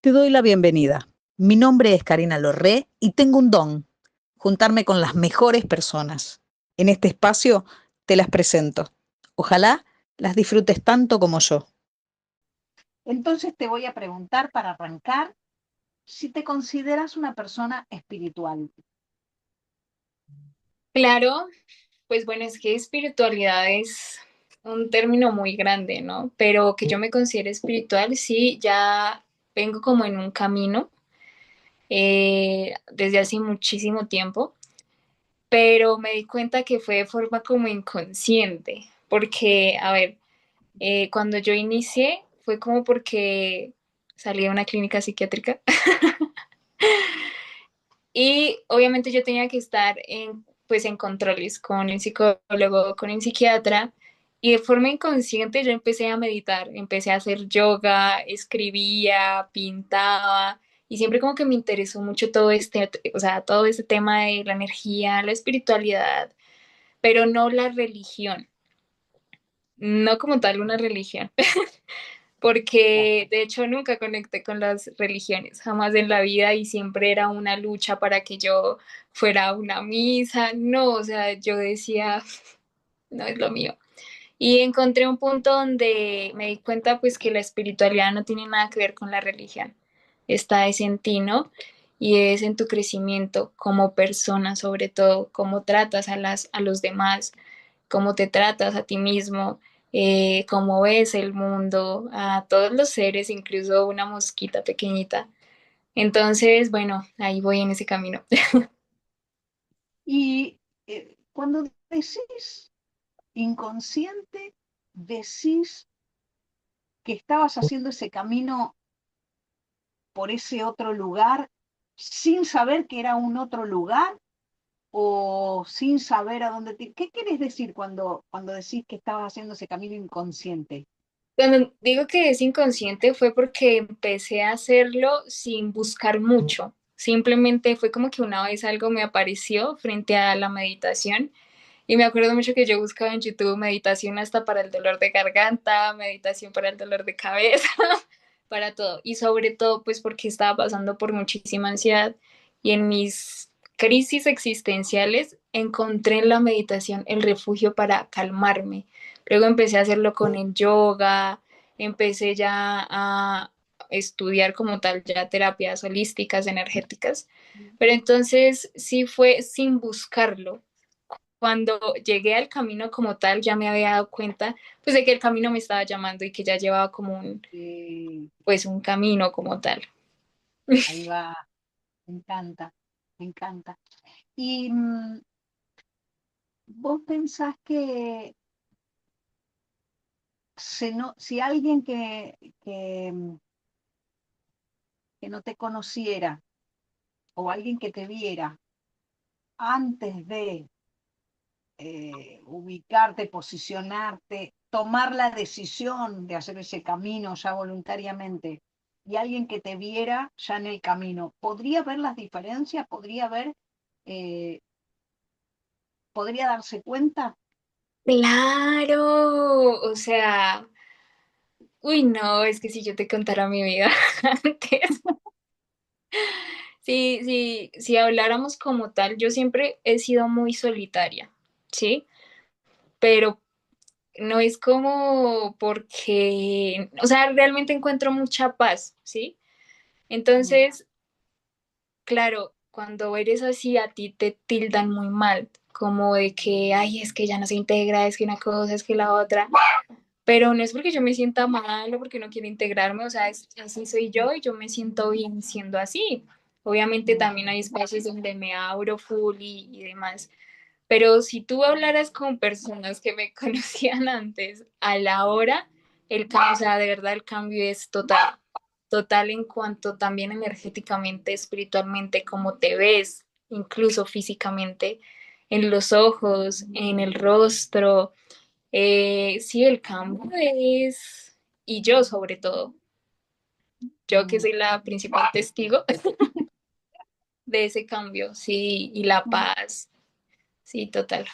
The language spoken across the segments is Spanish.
Te doy la bienvenida. Mi nombre es Karina Lorré y tengo un don, juntarme con las mejores personas. En este espacio te las presento. Ojalá las disfrutes tanto como yo. Entonces te voy a preguntar para arrancar si te consideras una persona espiritual. Claro, pues bueno, es que espiritualidad es un término muy grande, ¿no? Pero que yo me considere espiritual, sí, ya vengo como en un camino desde hace muchísimo tiempo, pero me di cuenta que fue de forma como inconsciente, porque, a ver, cuando yo inicié fue como porque salí de una clínica psiquiátrica y obviamente yo tenía que estar pues en controles con el psicólogo, con el psiquiatra, y de forma inconsciente yo empecé a meditar, empecé a hacer yoga, escribía, pintaba, y siempre como que me interesó mucho todo o sea, todo este tema de la energía, la espiritualidad, pero no la religión, no como tal una religión. Ya. Porque de hecho nunca conecté con las religiones, jamás en la vida, y siempre era una lucha para que yo fuera a una misa, no, o sea, yo decía, no es lo mío. Y encontré un punto donde me di cuenta pues que la espiritualidad no tiene nada que ver con la religión, está es en ti, ¿no? Y es en tu crecimiento como persona, sobre todo, cómo tratas a los demás, cómo te tratas a ti mismo, cómo ves el mundo, a todos los seres, incluso una mosquita pequeñita. Entonces, bueno, ahí voy en ese camino. Y cuando decís inconsciente, decís que estabas haciendo ese camino por ese otro lugar sin saber que era un otro lugar o sin saber a dónde te... ¿Qué querés decir cuando decís que estabas haciendo ese camino inconsciente? Cuando digo que es inconsciente fue porque empecé a hacerlo sin buscar mucho. Simplemente fue como que una vez algo me apareció frente a la meditación, y me acuerdo mucho que yo buscaba en YouTube meditación hasta para el dolor de garganta, meditación para el dolor de cabeza, para todo. Y sobre todo, pues porque estaba pasando por muchísima ansiedad, y en mis crisis existenciales encontré en la meditación el refugio para calmarme. Luego empecé a hacerlo con el yoga, empecé ya a estudiar como tal ya terapias holísticas, energéticas, pero entonces sí fue sin buscarlo. Cuando llegué al camino como tal, ya me había dado cuenta pues de que el camino me estaba llamando y que ya llevaba como pues un camino como tal. Ahí va, me encanta, me encanta. Y vos pensás que si alguien que no te conociera o alguien que te viera antes de ubicarte, posicionarte, tomar la decisión de hacer ese camino ya voluntariamente y alguien que te viera ya en el camino, ¿podría ver las diferencias? Eh, ¿Podría darse cuenta? Claro, o sea, uy, no, es que si yo te contara mi vida antes, si habláramos como tal, yo siempre he sido muy solitaria, ¿sí? Pero no es como porque, o sea, realmente encuentro mucha paz, ¿sí? Mm. Entonces, claro, cuando eres así, a ti te tildan muy mal, como de que, ay, es que ya no se integra, es que una cosa, es que la otra. Pero no es porque yo me sienta mal o porque no quiero integrarme, o sea, así soy yo y yo me siento bien siendo así. Obviamente Mm. también hay espacios donde me abro full y demás. Pero si tú hablaras con personas que me conocían antes, a la hora, o sea, de verdad el cambio es total, total en cuanto también energéticamente, espiritualmente, como te ves, incluso físicamente, en los ojos, en el rostro. Sí, el cambio es, y yo sobre todo, yo que Mm. soy la principal testigo de ese cambio, sí, y la paz, sí, total.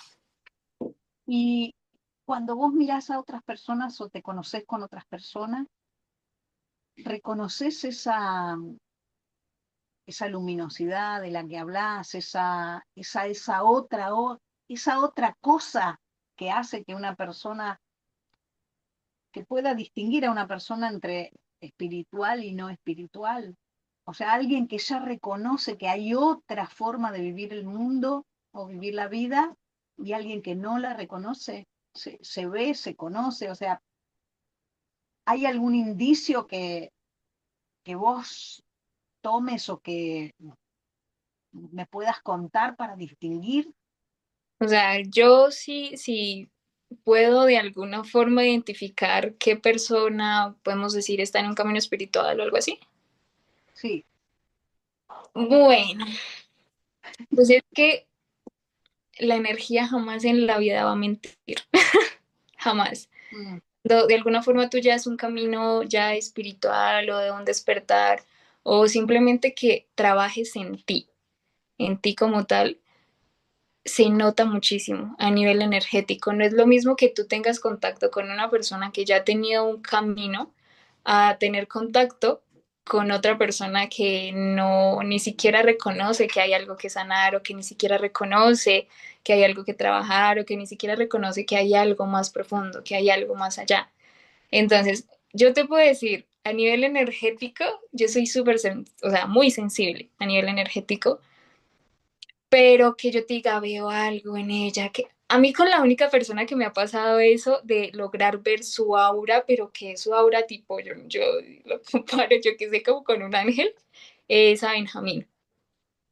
Y cuando vos mirás a otras personas o te conocés con otras personas, reconoces esa luminosidad de la que hablas, esa otra cosa que hace que una persona, que pueda distinguir a una persona entre espiritual y no espiritual. O sea, alguien que ya reconoce que hay otra forma de vivir el mundo o vivir la vida, y alguien que no la reconoce, se ve, se conoce. O sea, ¿hay algún indicio que vos tomes o que me puedas contar para distinguir? O sea, yo sí puedo de alguna forma identificar qué persona, podemos decir, está en un camino espiritual o algo así. Sí. Bueno, pues es que la energía jamás en la vida va a mentir, jamás. Mm. De alguna forma tú ya es un camino ya espiritual o de un despertar o simplemente que trabajes en ti como tal, se nota muchísimo a nivel energético. No es lo mismo que tú tengas contacto con una persona que ya ha tenido un camino a tener contacto con otra persona que no ni siquiera reconoce que hay algo que sanar o que ni siquiera reconoce que hay algo que trabajar o que ni siquiera reconoce que hay algo más profundo, que hay algo más allá. Entonces, yo te puedo decir, a nivel energético, yo soy o sea, muy sensible a nivel energético, pero que yo te diga, veo algo en ella, que a mí con la única persona que me ha pasado eso de lograr ver su aura, pero que es su aura tipo, yo lo comparo, yo que sé, como con un ángel, es a Benjamín.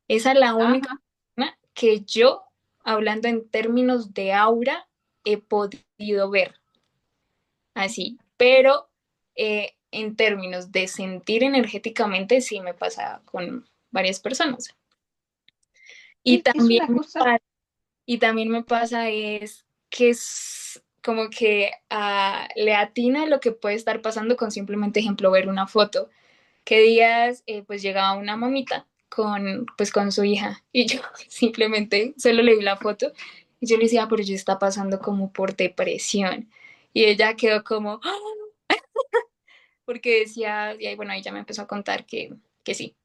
Esa es la única Ajá. persona que yo, hablando en términos de aura, he podido ver así, pero en términos de sentir energéticamente sí me pasa con varias personas. Y Es también una cosa. Y también me pasa es que es como que le atina lo que puede estar pasando con simplemente, ejemplo, ver una foto. Que días pues llegaba una mamita con su hija y yo simplemente solo le vi la foto y yo le decía, pero ella está pasando como por depresión. Y ella quedó como, "Ah", porque decía, y ahí, bueno, ella me empezó a contar que sí.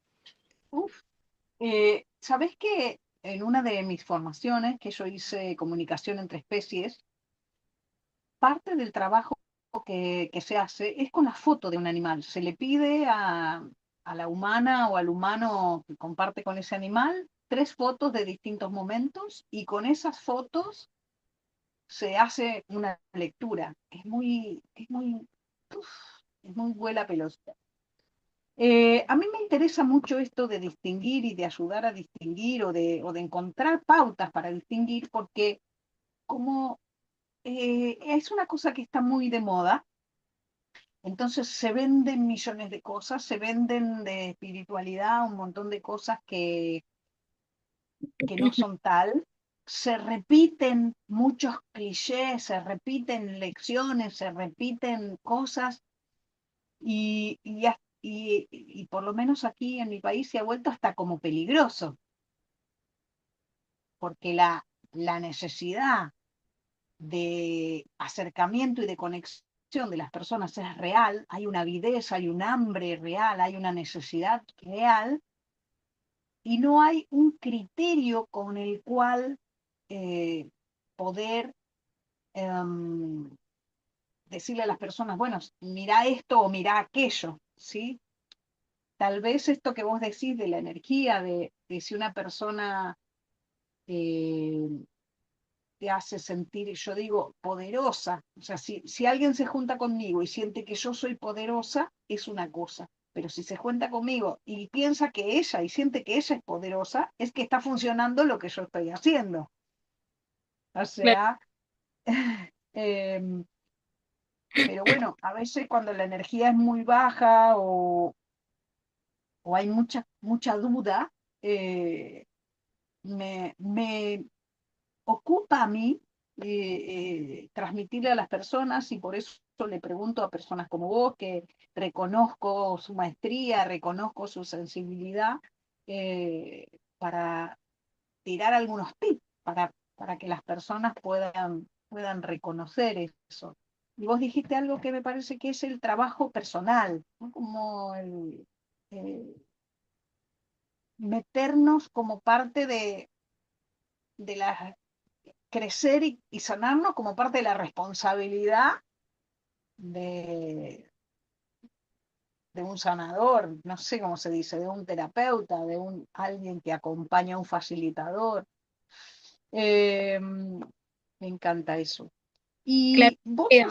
Uf. ¿Sabés que en una de mis formaciones, que yo hice comunicación entre especies, parte del trabajo que se hace es con la foto de un animal? Se le pide a la humana o al humano que comparte con ese animal 3 fotos de distintos momentos, y con esas fotos se hace una lectura. Uf, es muy buena pelota. A mí me interesa mucho esto de distinguir y de ayudar a distinguir, o de encontrar pautas para distinguir, porque como es una cosa que está muy de moda, entonces se venden millones de cosas, se venden de espiritualidad un montón de cosas que no son tal, se repiten muchos clichés, se repiten lecciones, se repiten cosas, y por lo menos aquí en mi país se ha vuelto hasta como peligroso, porque la necesidad de acercamiento y de conexión de las personas es real, hay una avidez, hay un hambre real, hay una necesidad real, y no hay un criterio con el cual poder em, decirle a las personas, bueno, mira esto o mira aquello, ¿sí? Tal vez esto que vos decís de la energía, de si una persona eh, te hace sentir, yo digo, poderosa. O sea, si alguien se junta conmigo y siente que yo soy poderosa, es una cosa. Pero si se junta conmigo y piensa que ella y siente que ella es poderosa, es que está funcionando lo que yo estoy haciendo. O sea, em, pero bueno, a veces cuando la energía es muy baja, o hay mucha duda, eh, me ocupa a mí transmitirle a las personas, y por eso le pregunto a personas como vos, que reconozco su maestría, reconozco su sensibilidad, para tirar algunos tips para que las personas puedan reconocer eso. Y vos dijiste algo que me parece que es el trabajo personal, ¿no? Como eh, meternos como parte de la crecer y sanarnos como parte de la responsabilidad de, de un sanador, no sé cómo se dice, de un terapeuta, de alguien que acompaña a un facilitador. Me encanta eso. Claro, Y vos, eh,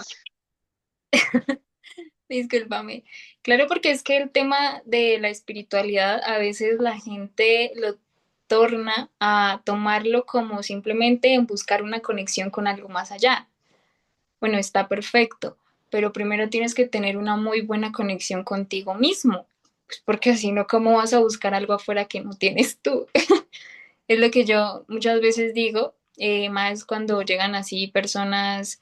discúlpame. Claro, porque es que el tema de la espiritualidad a veces la gente lo torna a tomarlo como simplemente en buscar una conexión con algo más allá. Bueno, está perfecto, pero primero tienes que tener una muy buena conexión contigo mismo, pues porque si no, ¿cómo vas a buscar algo afuera que no tienes tú? Es lo que yo muchas veces digo, más cuando llegan así personas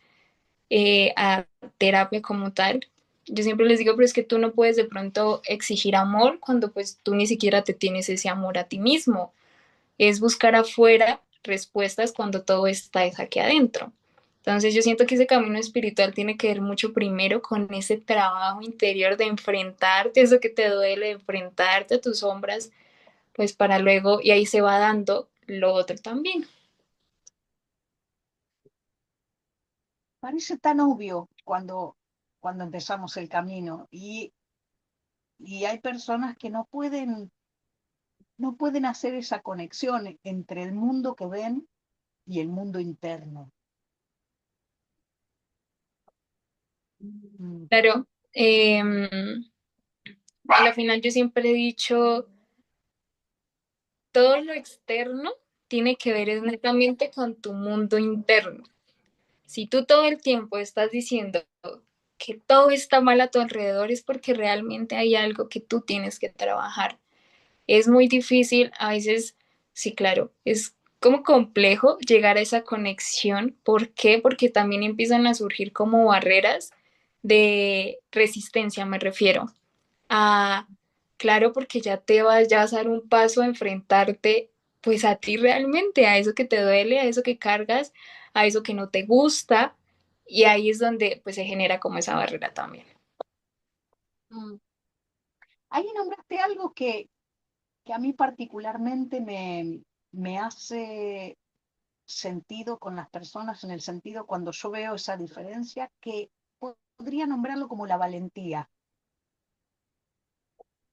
a terapia como tal. Yo siempre les digo, pero es que tú no puedes de pronto exigir amor cuando pues tú ni siquiera te tienes ese amor a ti mismo. Es buscar afuera respuestas cuando todo está es aquí adentro. Entonces yo siento que ese camino espiritual tiene que ver mucho primero con ese trabajo interior de enfrentarte a eso que te duele, de enfrentarte a tus sombras, pues para luego, y ahí se va dando lo otro también. parece tan obvio cuando empezamos el camino y hay personas que no pueden hacer esa conexión entre el mundo que ven y el mundo interno. Mm, Claro, a la final yo siempre he dicho, todo lo externo tiene que ver es netamente con tu mundo interno. Si tú todo el tiempo estás diciendo que todo está mal a tu alrededor, es porque realmente hay algo que tú tienes que trabajar. Es muy difícil, a veces, sí, claro, es como complejo llegar a esa conexión. ¿Por qué? Porque también empiezan a surgir como barreras de resistencia, me refiero a, claro, porque ya vas a dar un paso a enfrentarte pues a ti realmente, a eso que te duele, a eso que cargas, a eso que no te gusta, y ahí es donde pues se genera como esa barrera también. mm. Ahí nombraste algo que a mí particularmente me hace sentido con las personas, en el sentido cuando yo veo esa diferencia, que podría nombrarlo como la valentía.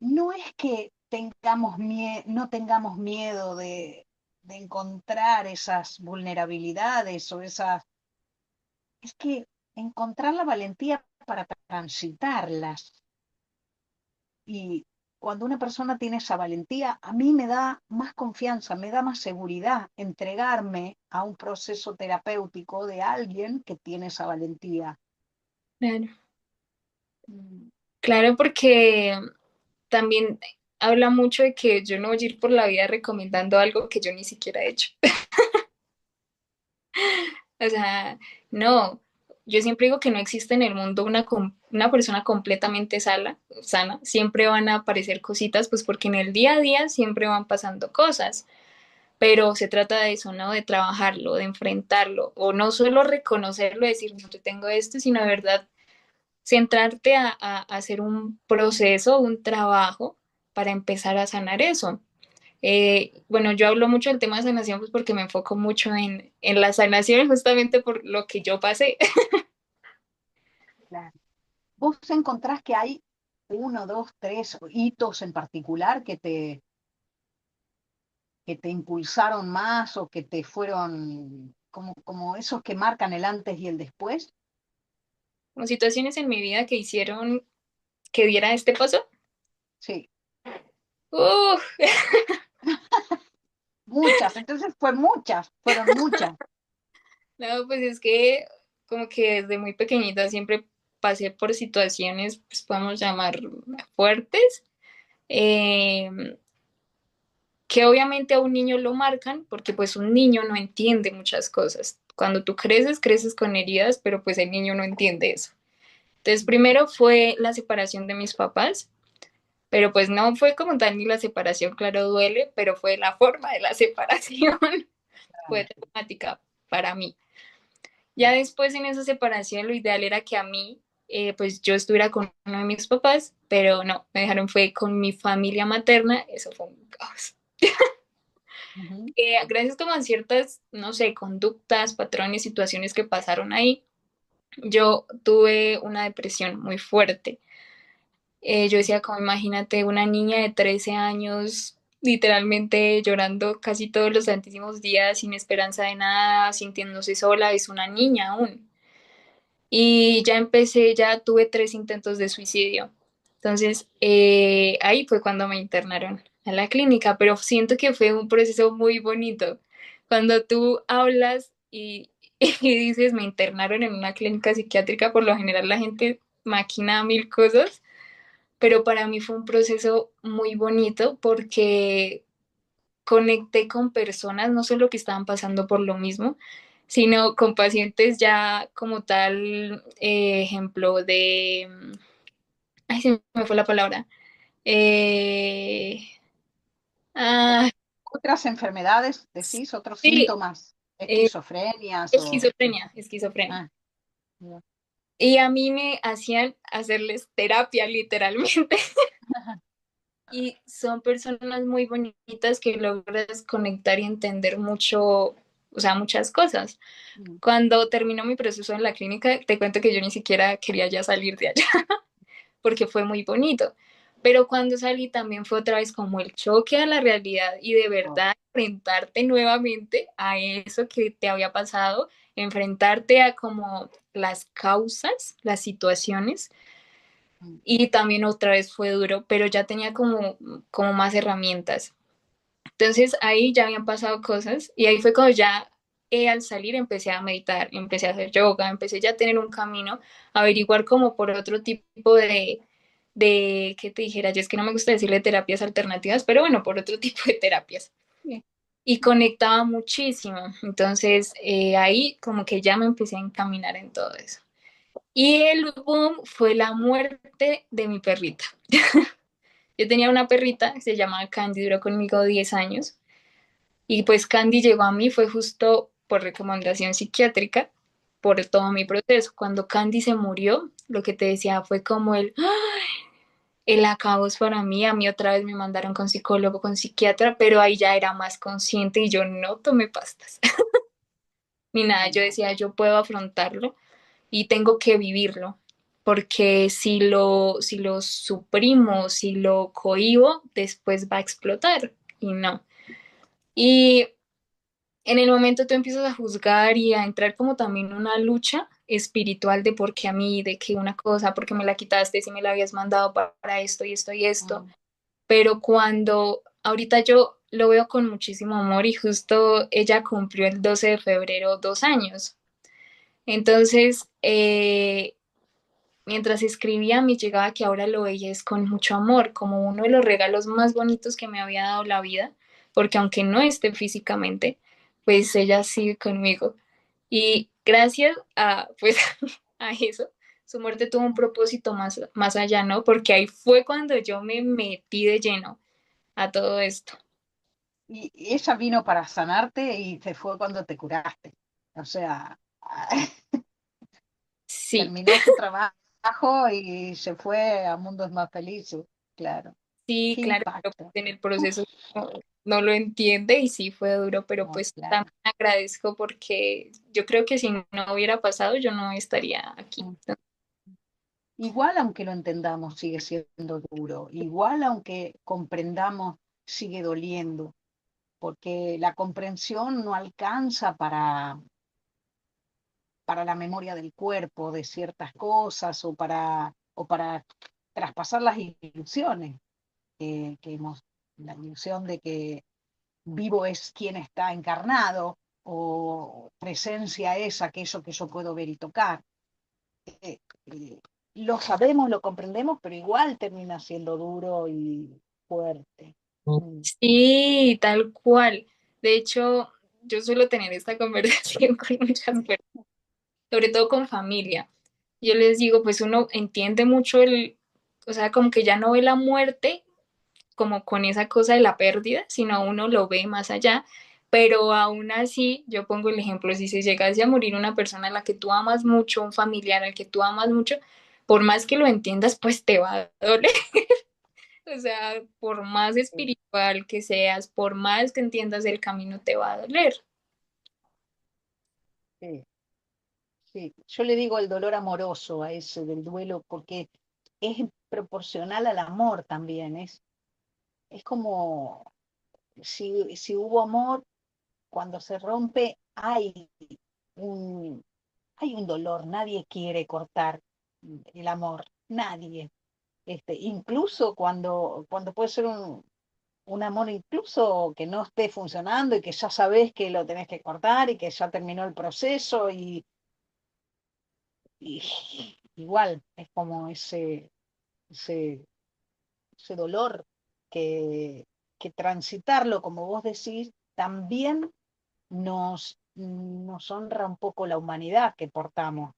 No es que no tengamos miedo de encontrar esas vulnerabilidades o esas, es que encontrar la valentía para transitarlas. Y cuando una persona tiene esa valentía, a mí me da más confianza, me da más seguridad entregarme a un proceso terapéutico de alguien que tiene esa valentía. Claro, Mm, claro, porque también habla mucho de que yo no voy a ir por la vida recomendando algo que yo ni siquiera he hecho. O sea, no, yo siempre digo que no existe en el mundo una persona completamente sana, siempre van a aparecer cositas, pues porque en el día a día siempre van pasando cosas, pero se trata de eso, ¿no? De trabajarlo, de enfrentarlo, o no solo reconocerlo, decir, no, yo tengo esto, sino de verdad centrarte a hacer un proceso, un trabajo para empezar a sanar eso. Bueno, yo hablo mucho del tema de sanación pues porque me enfoco mucho en la sanación justamente por lo que yo pasé. claro. ¿Vos encontrás que hay uno, dos, tres hitos en particular que te impulsaron más o que te fueron como esos que marcan el antes y el después? Como situaciones en mi vida que hicieron que diera este paso. Sí, Uf, muchas, entonces fueron muchas. no, pues es que como que desde muy pequeñita siempre pasé por situaciones, pues podemos llamar fuertes, eh, que obviamente a un niño lo marcan porque pues un niño no entiende muchas cosas. Cuando tú creces, creces con heridas, pero pues el niño no entiende eso. Entonces, primero fue la separación de mis papás, pero pues no fue como tal ni la separación, claro, duele, pero fue la forma de la separación, fue traumática para mí. Ya después en esa separación lo ideal era que a mí, pues yo estuviera con uno de mis papás, pero no, me dejaron fue con mi familia materna, eso fue un caos. Ujú. Gracias como a ciertas, no sé, conductas, patrones, situaciones que pasaron ahí, yo tuve una depresión muy fuerte. Yo decía, como imagínate una niña de 13 años literalmente llorando casi todos los santísimos días, sin esperanza de nada, sintiéndose sola, es una niña aún. Y ya empecé, ya tuve 3 intentos de suicidio. Entonces, ahí fue cuando me internaron a la clínica, pero siento que fue un proceso muy bonito. Cuando tú hablas y dices, me internaron en una clínica psiquiátrica, por lo general la gente maquina mil cosas, pero para mí fue un proceso muy bonito porque conecté con personas, no solo que estaban pasando por lo mismo, sino con pacientes ya como tal, ejemplo de, ay, se me fue la palabra. Eh, ah, Otras enfermedades, decís, otros sí, síntomas, eh, esquizofrenias o... esquizofrenia. Ah, ya. Y a mí me hacían hacerles terapia, literalmente. Y son personas muy bonitas que logras conectar y entender mucho, o sea, muchas cosas. Mm. Cuando terminó mi proceso en la clínica, te cuento que yo ni siquiera quería ya salir de allá porque fue muy bonito. Pero cuando salí también fue otra vez como el choque a la realidad y de Oh, verdad enfrentarte nuevamente a eso que te había pasado, enfrentarte a como las causas, las situaciones, mm, y también otra vez fue duro, pero ya tenía como más herramientas. Entonces ahí ya habían pasado cosas y ahí fue cuando ya al salir empecé a meditar, empecé a hacer yoga, empecé ya a tener un camino, a averiguar como por otro tipo de ¿qué te dijera? Yo es que no me gusta decirle terapias alternativas, pero bueno, por otro tipo de terapias. sí. Y conectaba muchísimo. Entonces ahí como que ya me empecé a encaminar en todo eso. Y el boom fue la muerte de mi perrita. Yo tenía una perrita que se llamaba Candy, duró conmigo 10 años. Y pues Candy llegó a mí, fue justo por recomendación psiquiátrica, por todo mi proceso. Cuando Candy se murió, lo que te decía fue como el acabos para mí. A mí otra vez me mandaron con psicólogo, con psiquiatra, pero ahí ya era más consciente y yo no tomé pastas ni nada. Yo decía, yo puedo afrontarlo y tengo que vivirlo, porque si lo suprimo, si lo cohibo, después va a explotar y no. Y en el momento tú empiezas a juzgar y a entrar como también una lucha espiritual de por qué a mí, de que una cosa, por qué me la quitaste, si me la habías mandado para esto y esto y esto. Mm. Pero cuando ahorita yo lo veo con muchísimo amor y justo ella cumplió el 12 de febrero 2 años. Entonces, mientras escribía, me llegaba que ahora lo veía es con mucho amor, como uno de los regalos más bonitos que me había dado la vida, porque aunque no esté físicamente, pues ella sigue conmigo. Y gracias a, pues, a eso, su muerte tuvo un propósito más allá, ¿no? Porque ahí fue cuando yo me metí de lleno a todo esto. Y ella vino para sanarte y se fue cuando te curaste. O sea, Sí, terminó su trabajo y se fue a mundos más felices. Claro. sí, Qué claro, pero impacto. en el Uf, proceso no lo entiende y sí fue duro, pero no, pues claro. también agradezco porque yo creo que si no hubiera pasado yo no estaría aquí. Mm. Igual aunque lo entendamos, sigue siendo duro. Igual aunque comprendamos, sigue doliendo. Porque la comprensión no alcanza para la memoria del cuerpo de ciertas cosas o para traspasar las ilusiones que hemos, la ilusión de que vivo es quien está encarnado o presencia es aquello que yo puedo ver y tocar. Eh, eh, lo sabemos, lo comprendemos, pero igual termina siendo duro y fuerte. Mm. Sí, tal cual. De hecho, yo suelo tener esta conversación con muchas personas, sobre todo con familia. Yo les digo, pues uno entiende mucho o sea, como que ya no ve la muerte como con esa cosa de la pérdida, sino uno lo ve más allá, Pero aún así, yo pongo el ejemplo, si se llegase a morir una persona a la que tú amas mucho, un familiar al que tú amas mucho, por más que lo entiendas, pues te va a doler. O sea, por más Sí, espiritual que seas, por más que entiendas el camino, te va a doler. sí, sí. Yo le digo el dolor amoroso a ese del duelo porque es proporcional al amor también. Es como si hubo amor, cuando se rompe un, hay un dolor. Nadie quiere cortar el amor, nadie. Incluso cuando puede ser un amor incluso que no esté funcionando y que ya sabes que lo tenés que cortar y que ya terminó el proceso y igual es como ese, ese dolor que, que transitarlo, como vos decís, también nos honra un poco la humanidad que portamos,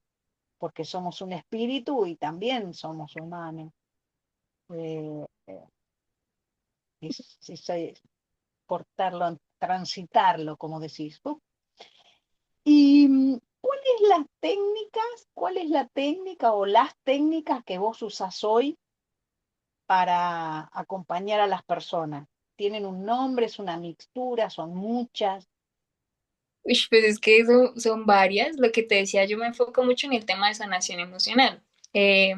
porque somos un espíritu y también somos humanos. Eh, es portarlo, transitarlo, como decís. ¿Y cuál es la técnica o las técnicas que vos usás hoy para acompañar a las personas? ¿Tienen un nombre, es una mixtura, son muchas? Uy, pues es que eso son varias. Lo que te decía, yo me enfoco mucho en el tema de sanación emocional. Eh,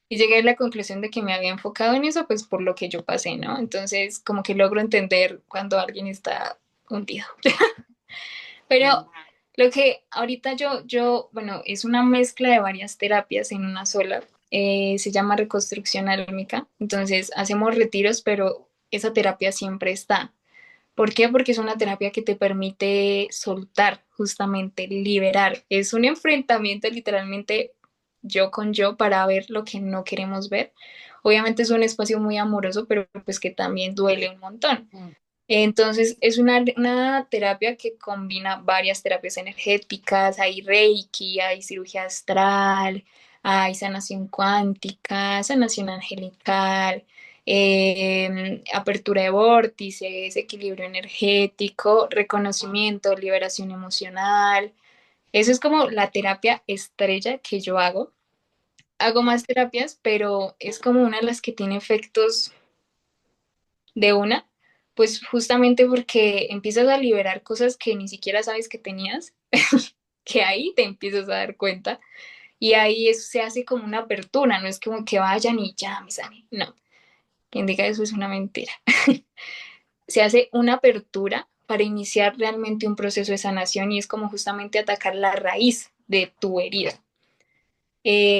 y llegué a la conclusión de que me había enfocado en eso, pues por lo que yo pasé, ¿no? Entonces, como que logro entender cuando alguien está hundido. Pero Mm, lo que ahorita bueno, es una mezcla de varias terapias en una sola. Se llama reconstrucción álmica. Entonces, hacemos retiros, pero esa terapia siempre está. ¿Por qué? Porque es una terapia que te permite soltar, justamente, liberar. Es un enfrentamiento literalmente yo con yo para ver lo que no queremos ver. Obviamente es un espacio muy amoroso, pero pues que también duele un montón. mm, Entonces, es una terapia que combina varias terapias energéticas, hay Reiki, hay cirugía astral, hay sanación cuántica, sanación angelical, apertura de vórtices, equilibrio energético, reconocimiento, liberación emocional. Eso es como la terapia estrella que yo hago. Hago más terapias, pero es como una de las que tiene efectos de una, pues justamente porque empiezas a liberar cosas que ni siquiera sabes que tenías, que ahí te empiezas a dar cuenta y ahí eso se hace como una apertura, no es como que vayan y ya me sanen, no, quien diga eso es una mentira. Se hace una apertura para iniciar realmente un proceso de sanación y es como justamente atacar la raíz de tu herida.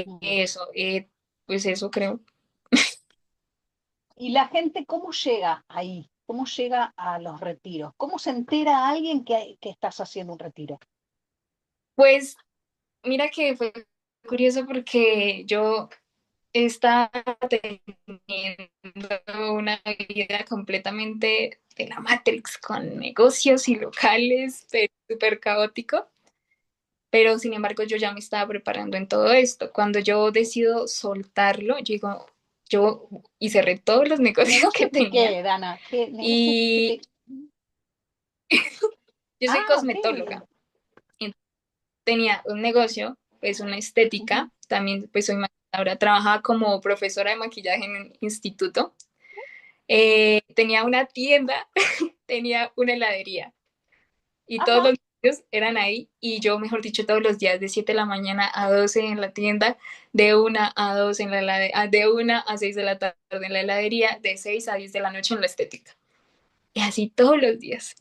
mm. Eso, pues eso creo. ¿Y la gente cómo llega ahí? ¿Cómo llega a los retiros? ¿Cómo se entera alguien que estás haciendo un retiro? Pues mira que fue curioso porque yo está teniendo una vida completamente de la Matrix, con negocios y locales, súper caótico, pero sin embargo yo ya me estaba preparando en todo esto. Cuando yo decido soltarlo, yo y cerré todos los negocios que ¿Negocios de tenía qué, Dana? ¿Qué negocios que y te... yo soy Ah, ok. cosmetóloga. Tenía un negocio, pues una estética, Ujú. también pues soy maquilladora, trabajaba como profesora de maquillaje en un instituto. Tenía una tienda, tenía una heladería y todos Ajá. los niños eran ahí y yo, mejor dicho, todos los días de 7 de la mañana a 12 en la tienda, de 1 a 2 en la heladería, de 1 a 6 de la tarde en la heladería, de 6 a 10 de la noche en la estética. Y así todos los días.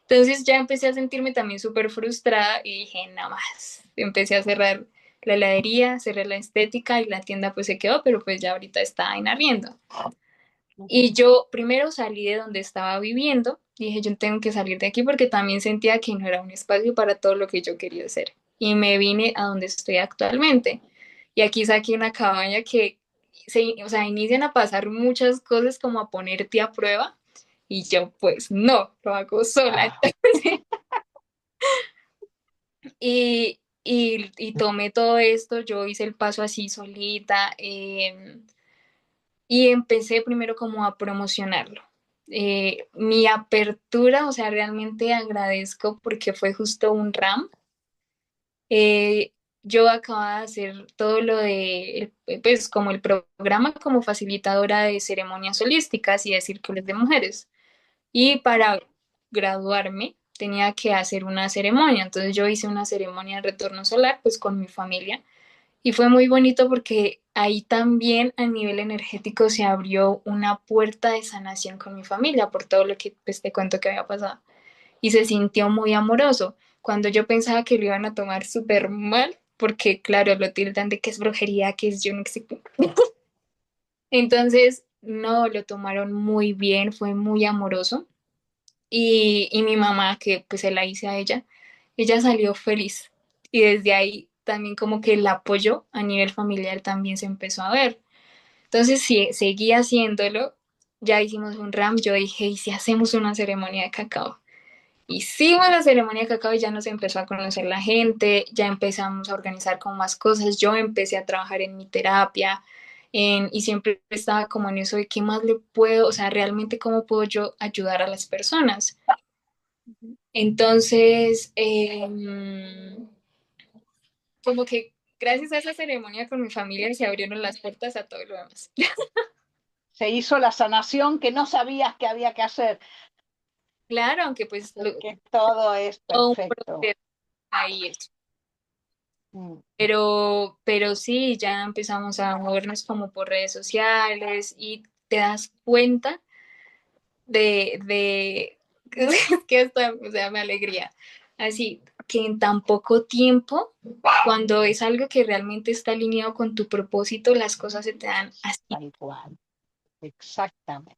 Entonces ya empecé a sentirme también súper frustrada y dije, nada más. Empecé a cerrar la heladería, cerré la estética y la tienda pues se quedó, pero pues ya ahorita está en arriendo. Y Ujú. yo primero salí de donde estaba viviendo, dije, yo tengo que salir de aquí porque también sentía que no era un espacio para todo lo que yo quería hacer. Y me vine a donde estoy actualmente. Y aquí saqué una cabaña que o sea, inician a pasar muchas cosas como a ponerte a prueba. Y yo, pues no, lo hago sola. Ah, Y tomé todo esto, yo hice el paso así solita y empecé primero como a promocionarlo. mi apertura, o sea, realmente agradezco porque fue justo un RAM. Eh, yo acababa de hacer todo lo de, pues como el programa como facilitadora de ceremonias holísticas y de círculos de mujeres. Y para graduarme tenía que hacer una ceremonia. Entonces yo hice una ceremonia de retorno solar pues con mi familia y fue muy bonito porque ahí también a nivel energético se abrió una puerta de sanación con mi familia por todo lo que pues, te cuento que había pasado. Y se sintió muy amoroso. Cuando yo pensaba que lo iban a tomar súper mal, porque claro, lo tildan de que es brujería, que es yo no sé qué. Entonces, no, lo tomaron muy bien, fue muy amoroso. Y mi mamá, que pues se la hice a ella salió feliz. Y desde ahí también como que el apoyo a nivel familiar también se empezó a ver. Entonces, sí, seguí haciéndolo. Ya hicimos un RAM, yo dije, ¿y si hacemos una ceremonia de cacao? Hicimos la ceremonia de cacao y ya nos empezó a conocer la gente, ya empezamos a organizar como más cosas, yo empecé a trabajar en mi terapia y siempre estaba como en eso de qué más le puedo, o sea, realmente cómo puedo yo ayudar a las personas. Entonces, como que gracias a esa ceremonia con mi familia se abrieron las puertas a todo lo demás. Se hizo la sanación que no sabías que había que hacer, Claro, aunque pues porque todo es todo un perfecto. proceso ahí hecho. Mm. Pero sí, ya empezamos a movernos como por redes sociales y te das cuenta de que esto, o sea, me alegría. Así que en tan poco tiempo, cuando es algo que realmente está alineado con tu propósito, las cosas se te dan así. Tal cual, exactamente.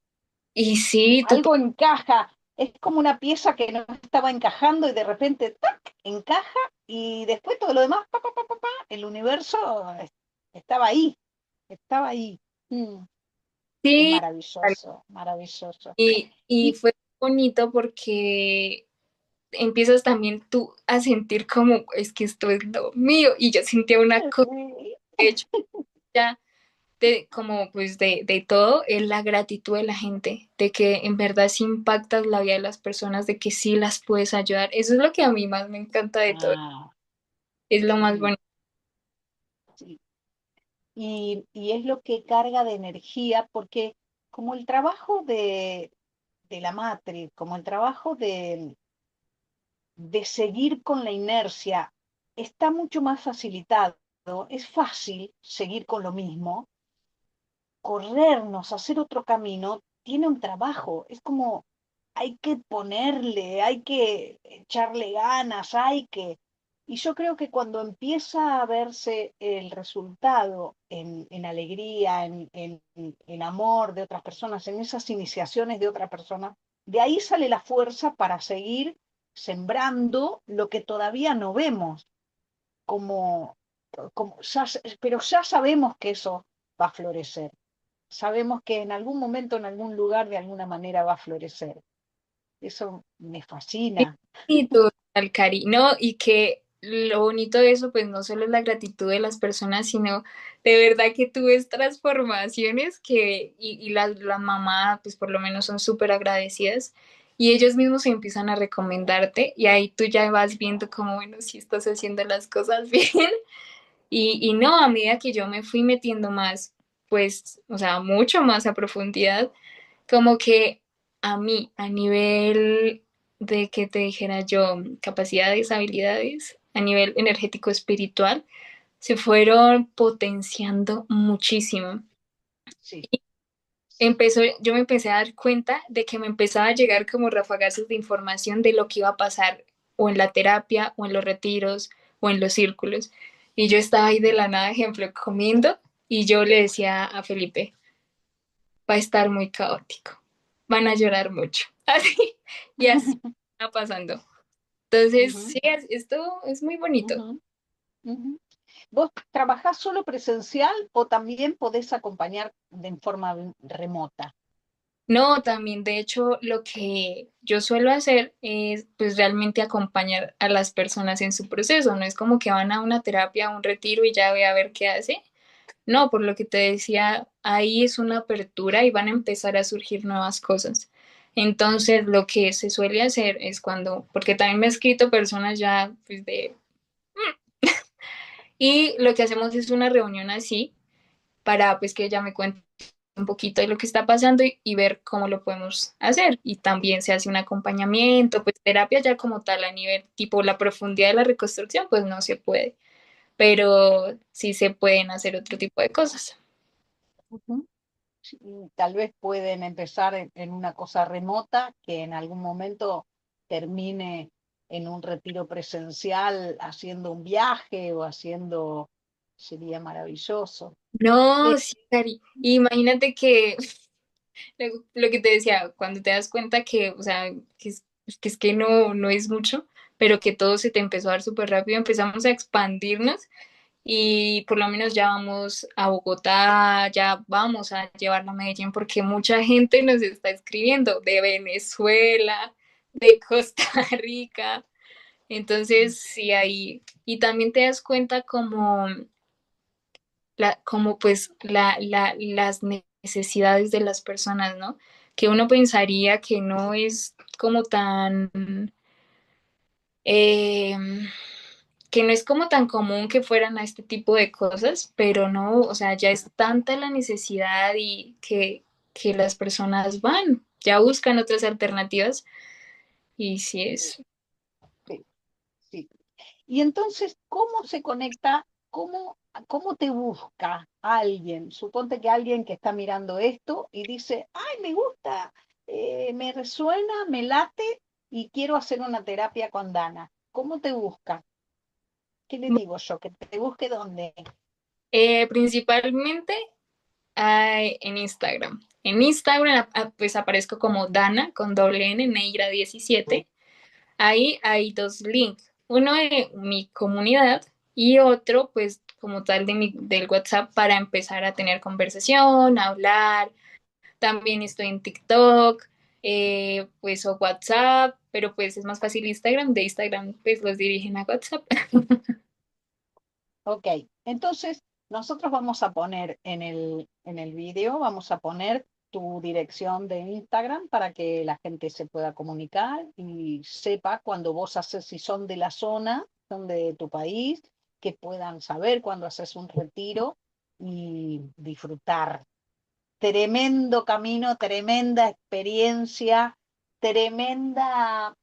Y sí, tú, Algo encaja, es como una pieza que no estaba encajando y de repente ¡tac! Encaja y después todo lo demás, el universo estaba ahí, estaba ahí. Mm. Es sí, maravilloso, maravilloso. y Y fue bonito porque empiezas también tú a sentir como, es que esto es lo mío, y yo sentía una cosa, de hecho, ya como pues de todo, es la gratitud de la gente, de que en verdad sí impactas la vida de las personas, de que sí las puedes ayudar. Eso es lo que a mí más me encanta de todo, ah, es lo más sí, bonito. sí. Y es lo que carga de energía, porque como el trabajo de la matriz, como el trabajo de seguir con la inercia, está mucho más facilitado, es fácil seguir con lo mismo, corrernos, hacer otro camino, tiene un trabajo, es como hay que ponerle, hay que echarle ganas, hay que... Y yo creo que cuando empieza a verse el resultado en alegría, en amor de otras personas, en esas iniciaciones de otra persona, de ahí sale la fuerza para seguir sembrando lo que todavía no vemos, como, pero ya sabemos que eso va a florecer. Sabemos que en algún momento, en algún lugar, de alguna manera va a florecer. Eso me fascina. Y total, Cari, ¿no? Y que lo bonito de eso, pues no solo es la gratitud de las personas, sino de verdad que tú ves transformaciones y la mamá, pues por lo menos son súper agradecidas y ellos mismos empiezan a recomendarte y ahí tú ya vas viendo como, bueno, si estás haciendo las cosas bien y no, a medida que yo me fui metiendo más, pues, o sea, mucho más a profundidad, como que a mí, a nivel de que te dijera yo, capacidades, habilidades, a nivel energético espiritual, se fueron potenciando muchísimo. Sí, Yo me empecé a dar cuenta de que me empezaba a llegar como rafagazos de información de lo que iba a pasar o en la terapia o en los retiros o en los círculos. Y yo estaba ahí de la nada, ejemplo, comiendo y yo le decía a Felipe, va a estar muy caótico, van a llorar mucho. Así, y así está pasando. Entonces, ujú, sí, esto es muy bonito. ujú, ujú. ¿Vos trabajás solo presencial o también podés acompañar de forma remota? No, también de hecho lo que yo suelo hacer es pues realmente acompañar a las personas en su proceso, no es como que van a una terapia, a un retiro y ya voy a ver qué hace. No, por lo que te decía, ahí es una apertura y van a empezar a surgir nuevas cosas. Entonces, lo que se suele hacer es cuando, porque también me he escrito personas ya, pues, y lo que hacemos es una reunión así para, pues, que ella me cuente un poquito de lo que está pasando y ver cómo lo podemos hacer. Y también se hace un acompañamiento, pues terapia ya como tal a nivel tipo la profundidad de la reconstrucción, pues no se puede, pero sí se pueden hacer otro tipo de cosas. Ujú. Sí, y tal vez pueden empezar en una cosa remota que en algún momento termine en un retiro presencial haciendo un viaje o haciendo, sería maravilloso. Eh, No, sí, Cari. Imagínate que lo que te decía, cuando te das cuenta que, o sea, que no, no es mucho, pero que todo se te empezó a dar súper rápido, empezamos a expandirnos y por lo menos ya vamos a Bogotá, ya vamos a llevarla a Medellín porque mucha gente nos está escribiendo de Venezuela, de Costa Rica. Entonces, sí, ahí, y también te das cuenta como, como pues las necesidades de las personas, ¿no? Que uno pensaría que no es como tan, eh, que no es como tan común que fueran a este tipo de cosas, pero no, o sea, ya es tanta la necesidad y que las personas van, ya buscan otras alternativas y sí es. sí, sí. Y entonces, ¿cómo se conecta? ¿Cómo te busca alguien? Suponte que alguien que está mirando esto y dice, ay, me gusta, me resuena, me late y quiero hacer una terapia con Dana. ¿Cómo te busca? ¿Qué le digo yo? ¿Que te busque dónde? Principalmente en Instagram. En Instagram pues aparezco como Dana con doble N, Neira 17. Ahí hay dos links, uno de mi comunidad y otro pues como tal del WhatsApp para empezar a tener conversación, a hablar. También estoy en TikTok, pues o WhatsApp, pero pues es más fácil Instagram, de Instagram pues los dirigen a WhatsApp. Ok, entonces nosotros vamos a poner en el video, vamos a poner tu dirección de Instagram para que la gente se pueda comunicar y sepa cuando vos haces, si son de la zona, son de tu país, que puedan saber cuando haces un retiro y disfrutar. Tremendo camino, tremenda experiencia, tremenda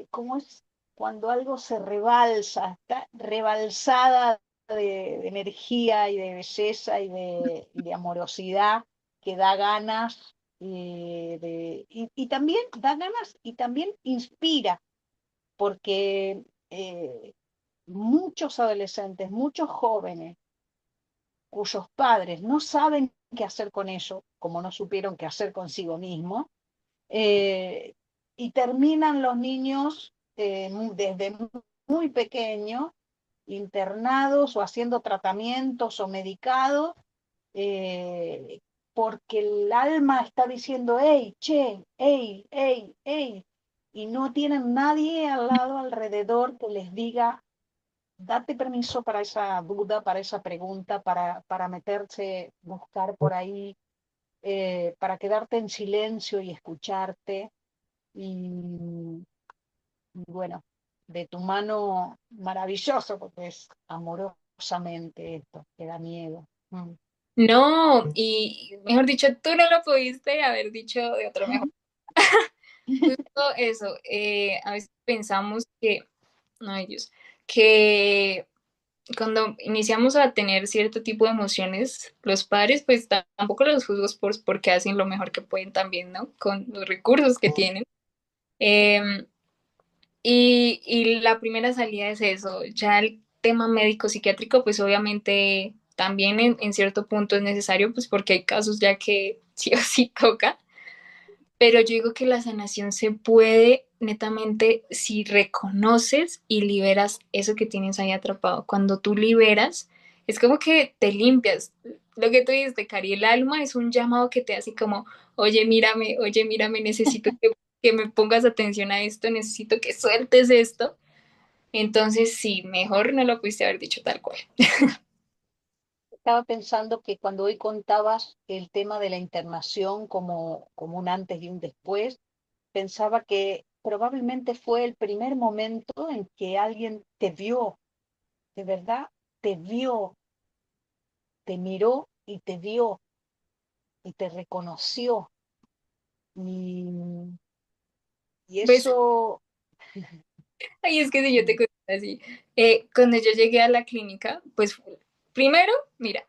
¿cómo es cuando algo se rebalsa? Está rebalsada de energía y de belleza y de amorosidad que da ganas y también da ganas y también inspira, porque muchos adolescentes, muchos jóvenes cuyos padres no saben qué hacer con ello, como no supieron qué hacer consigo mismos, eh, y terminan los niños desde muy pequeños internados o haciendo tratamientos o medicados eh, porque el alma está diciendo, hey, che, hey, hey, hey, y no tienen nadie al lado, alrededor, que les diga, date permiso para esa duda, para esa pregunta, para meterse, buscar por ahí, para quedarte en silencio y escucharte. Y, y bueno, de tu mano maravilloso, porque es amorosamente esto, que da miedo. Mm. No, y mejor dicho, tú no lo pudiste haber dicho de otro mejor. Justo eso, a veces pensamos que, ay Dios, que cuando iniciamos a tener cierto tipo de emociones, los padres pues tampoco los juzgo porque hacen lo mejor que pueden también, ¿no? Con los recursos que tienen. Eh, y la primera salida es eso, ya el tema médico psiquiátrico pues obviamente también en cierto punto es necesario pues porque hay casos ya que sí o sí toca, pero yo digo que la sanación se puede netamente si reconoces y liberas eso que tienes ahí atrapado. Cuando tú liberas, es como que te limpias. Lo que tú dices, Cari, el alma es un llamado que te hace como, oye, mírame, necesito que me pongas atención a esto, necesito que sueltes esto. Entonces, sí, mejor no lo pudiste haber dicho tal cual. estaba pensando que cuando hoy contabas el tema de la internación como un antes y un después, pensaba que probablemente fue el primer momento en que alguien te vio, de verdad, te vio, te miró y te vio y te reconoció. Y, y ¿Ves? eso, Ay, es que si yo te cuento así, cuando yo llegué a la clínica, pues primero, mira,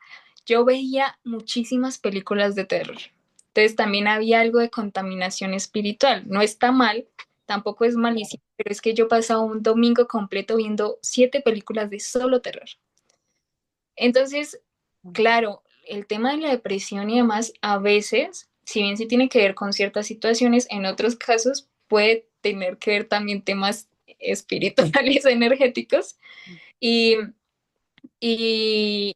yo veía muchísimas películas de terror. Entonces también había algo de contaminación espiritual. No está mal, tampoco es malísimo, pero es que yo pasaba un domingo completo viendo 7 películas de solo terror. Entonces, claro, el tema de la depresión y demás, a veces, si bien sí tiene que ver con ciertas situaciones, en otros casos puede tener que ver también temas espirituales, energéticos. Y, y,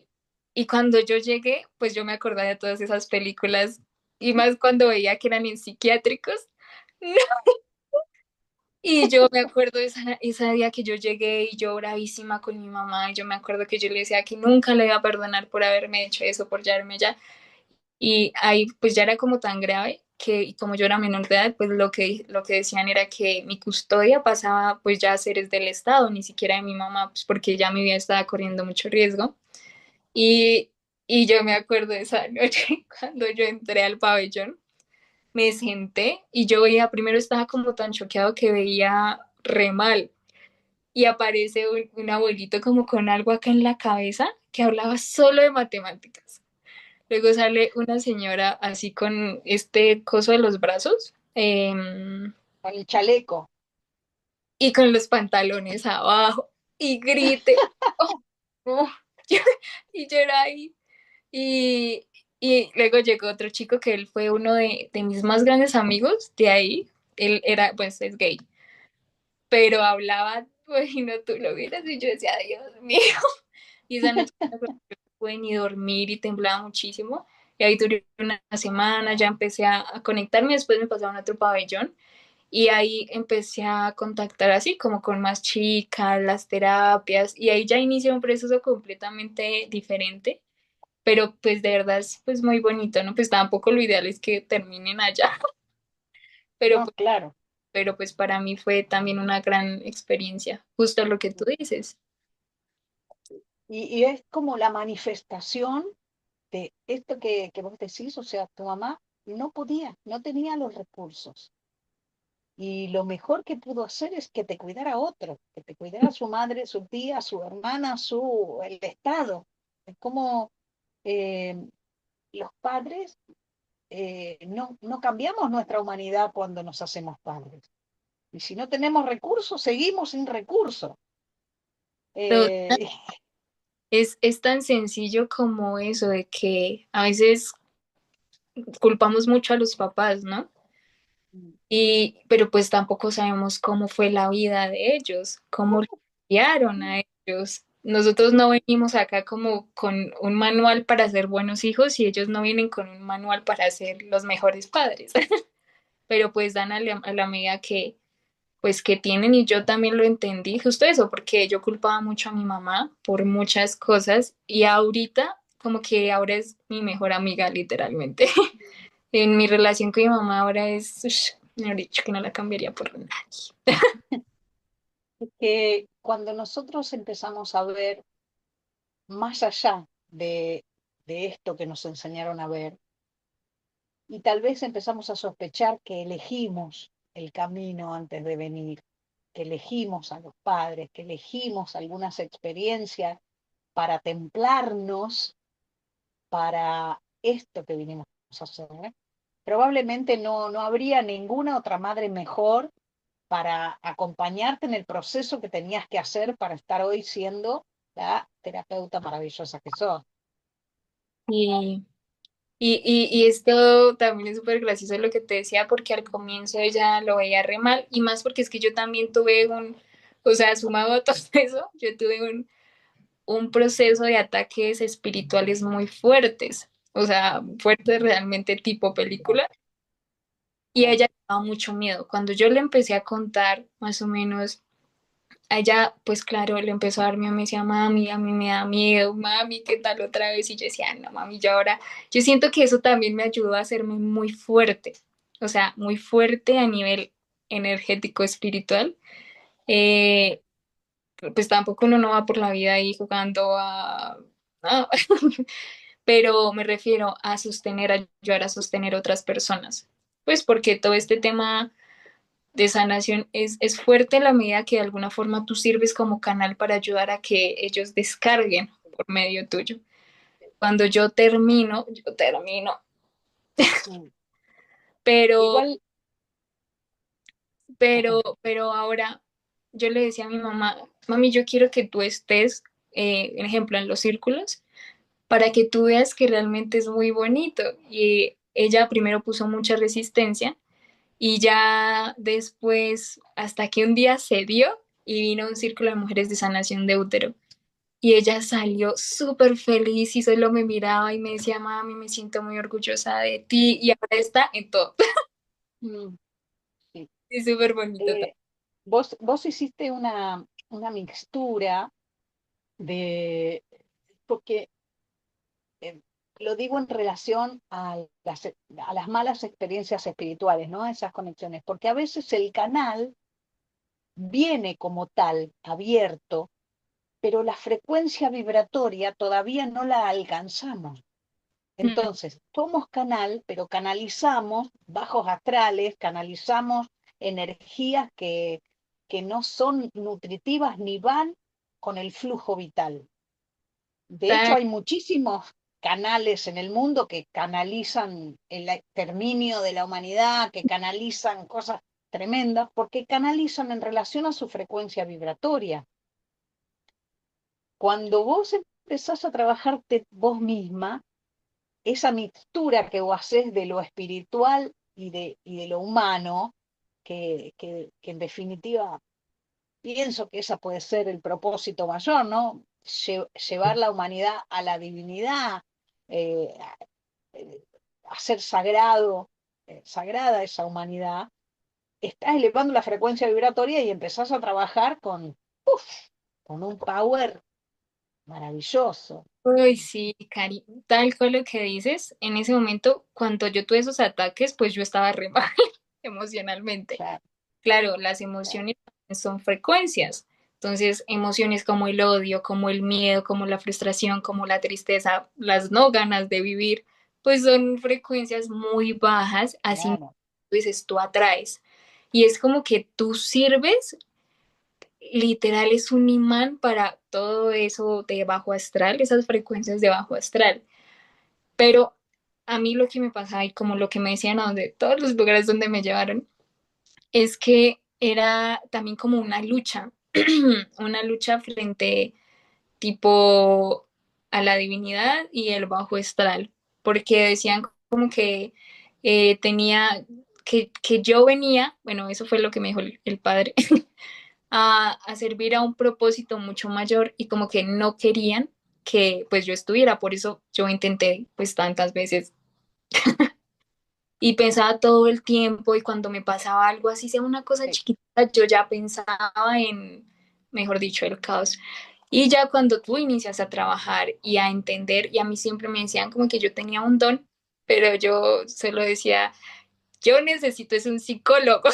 y cuando yo llegué, pues yo me acordaba de todas esas películas y más cuando veía que eran en psiquiátricos. Y yo me acuerdo ese día que yo llegué y yo bravísima con mi mamá, y yo me acuerdo que yo le decía que nunca le iba a perdonar por haberme hecho eso, por llevarme allá. Y ahí pues ya era como tan grave que y como yo era menor de edad, pues lo que decían era que mi custodia pasaba pues ya a seres del Estado, ni siquiera de mi mamá, pues porque ya mi vida estaba corriendo mucho riesgo. Y, y yo me acuerdo de esa noche cuando yo entré al pabellón, me senté y yo veía, primero estaba como tan choqueado que veía re mal y aparece un abuelito como con algo acá en la cabeza que hablaba solo de matemáticas. Luego sale una señora así con este coso de los brazos con el chaleco. y con los pantalones abajo y grite. Oh, oh. Y yo era ahí. Y, y luego llegó otro chico que él fue uno de mis más grandes amigos de ahí. Él era, pues es gay, pero hablaba, pues, y no tú lo vieras y yo decía, Dios mío. Y esa noche no pude ni dormir y temblaba muchísimo. Y ahí duré una semana, ya empecé a conectarme, después me pasaron a otro pabellón y ahí empecé a contactar así como con más chicas, las terapias y ahí ya inicié un proceso completamente diferente, pero pues de verdad es pues muy bonito, ¿no? Pues tampoco lo ideal es que terminen allá, pero No, claro. pero pues para mí fue también una gran experiencia, justo lo que tú dices. Y es como la manifestación de esto que vos decís, o sea, tu mamá no podía, no tenía los recursos. Y lo mejor que pudo hacer es que te cuidara otro, que te cuidara su madre, su tía, su hermana, el Estado. Es como eh, los padres, no cambiamos nuestra humanidad cuando nos hacemos padres. Y si no tenemos recursos, seguimos sin recursos. Pero Eh, es tan sencillo como eso de que a veces culpamos mucho a los papás, ¿no? Pero pues tampoco sabemos cómo fue la vida de ellos, cómo lo criaron a ellos. Nosotros no venimos acá como con un manual para ser buenos hijos y ellos no vienen con un manual para ser los mejores padres, pero pues dan a la medida que pues que tienen y yo también lo entendí, justo eso, porque yo culpaba mucho a mi mamá por muchas cosas y ahorita como que ahora es mi mejor amiga literalmente. En mi relación con mi mamá ahora es, mejor dicho, que no la cambiaría por nadie. que cuando nosotros empezamos a ver más allá de esto que nos enseñaron a ver, y tal vez empezamos a sospechar que elegimos el camino antes de venir, que elegimos a los padres, que elegimos algunas experiencias para templarnos para esto que vinimos a hacer. Probablemente no habría ninguna otra madre mejor para acompañarte en el proceso que tenías que hacer para estar hoy siendo la terapeuta maravillosa que sos. Y, y esto también es súper gracioso lo que te decía, porque al comienzo ella lo veía re mal, y más porque es que yo también tuve o sea, sumado a todo eso, yo tuve un proceso de ataques espirituales muy fuertes, o sea, fuertes realmente tipo película, y a ella le daba mucho miedo. Cuando yo le empecé a contar más o menos a ella, pues claro, le empezó a dar miedo, me decía, mami, a mí me da miedo, mami, ¿qué tal otra vez? Y yo decía, no, mami, yo ahora, yo siento que eso también me ayudó a hacerme muy fuerte, o sea, muy fuerte a nivel energético, espiritual. Eh, pues tampoco uno no va por la vida ahí jugando a... ¿no? Pero me refiero a sostener, ayudar a sostener otras personas. Pues porque todo este tema de sanación es fuerte en la medida que de alguna forma tú sirves como canal para ayudar a que ellos descarguen por medio tuyo. Cuando yo termino, Mm. pero, Igual, ajá, pero ahora yo le decía a mi mamá, mami, yo quiero que tú estés, por ejemplo, en los círculos, para que tú veas que realmente es muy bonito. Y ella primero puso mucha resistencia y ya después, hasta que un día se dio y vino un círculo de mujeres de sanación de útero. Y ella salió súper feliz y solo me miraba y me decía, mami, me siento muy orgullosa de ti. Y ahora está en todo. mm, sí. Es súper bonito. Eh, vos hiciste una mixtura de, porque eh, lo digo en relación a las malas experiencias espirituales, ¿no? Esas conexiones, porque a veces el canal viene como tal, abierto, pero la frecuencia vibratoria todavía no la alcanzamos. Mm, Entonces, somos canal, pero canalizamos bajos astrales, canalizamos energías que no son nutritivas ni van con el flujo vital. De hecho, claro, hay muchísimos canales en el mundo que canalizan el exterminio de la humanidad, que canalizan cosas tremendas, porque canalizan en relación a su frecuencia vibratoria. Cuando vos empezás a trabajarte vos misma, esa mixtura que vos haces de lo espiritual y de lo humano, que en definitiva pienso que esa puede ser el propósito mayor, ¿no? Llevar la humanidad a la divinidad, eh, eh, hacer sagrada esa humanidad, estás elevando la frecuencia vibratoria y empezás a trabajar uf, con un power maravilloso. uy, sí, Cari, tal cual lo que dices, en ese momento, cuando yo tuve esos ataques, pues yo estaba re mal emocionalmente. Claro, Claro, las claro, emociones son frecuencias. Entonces, emociones como el odio, como el miedo, como la frustración, como la tristeza, las no ganas de vivir, pues son frecuencias muy bajas, así claro. dices, tú atraes. Y es como que tú sirves, literal, es un imán para todo eso de bajo astral, esas frecuencias de bajo astral. Pero a mí lo que me pasaba y como lo que me decían a donde, todos los lugares donde me llevaron, es que era también como una lucha, una lucha frente tipo a la divinidad y el bajo astral, porque decían como que tenía, que yo venía, bueno, eso fue lo que me dijo el padre, a servir a un propósito mucho mayor y como que no querían que pues yo estuviera, por eso yo intenté pues tantas veces y pensaba todo el tiempo y cuando me pasaba algo así, sea una cosa Sí. chiquita, yo ya pensaba en, mejor dicho, el caos. Y ya cuando tú inicias a trabajar y a entender, y a mí siempre me decían como que yo tenía un don, pero yo solo decía, yo necesito es un psicólogo.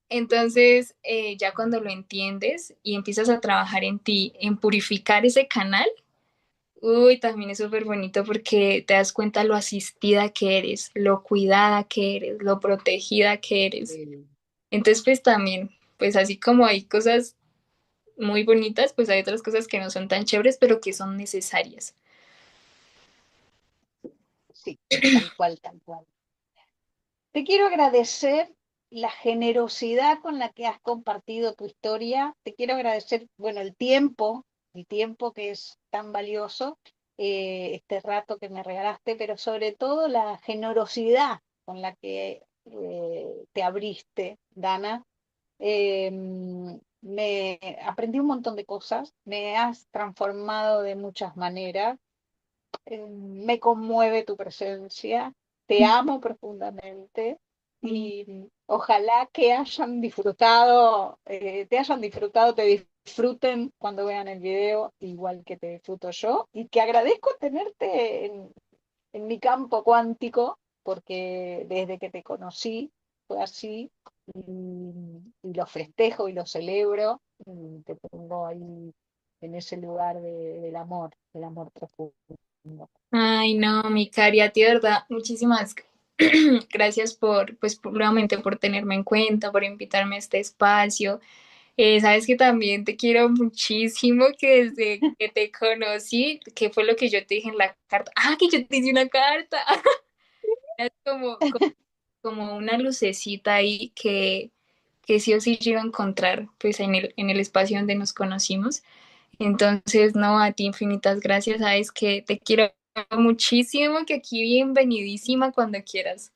Entonces, ya cuando lo entiendes y empiezas a trabajar en ti, en purificar ese canal, uy, también es súper bonito porque te das cuenta lo asistida que eres, lo cuidada que eres, lo protegida que eres. Sí. Entonces, pues también, pues así como hay cosas muy bonitas, pues hay otras cosas que no son tan chéveres, pero que son necesarias. Sí, tal cual, tal cual. Te quiero agradecer la generosidad con la que has compartido tu historia. Te quiero agradecer, bueno, el tiempo que es tan valioso, este rato que me regalaste, pero sobre todo la generosidad con la que te abriste, Dana. Me aprendí un montón de cosas, me has transformado de muchas maneras. Me conmueve tu presencia, te amo profundamente y ojalá que hayan disfrutado, te disfruten cuando vean el video, igual que te disfruto yo, y que agradezco tenerte en mi campo cuántico, porque desde que te conocí fue así, y lo festejo y lo celebro, y te pongo ahí en ese lugar del amor profundo. Ay, no, mi Cari, a ti, de verdad, muchísimas gracias nuevamente por tenerme en cuenta, por invitarme a este espacio. Sabes que también te quiero muchísimo, que desde que te conocí, que fue lo que yo te dije en la carta. Ah, que yo te hice una carta. Es como una lucecita ahí que sí o sí yo iba a encontrar pues en el espacio donde nos conocimos. Entonces, no, a ti infinitas gracias, sabes que te quiero muchísimo, que aquí bienvenidísima cuando quieras.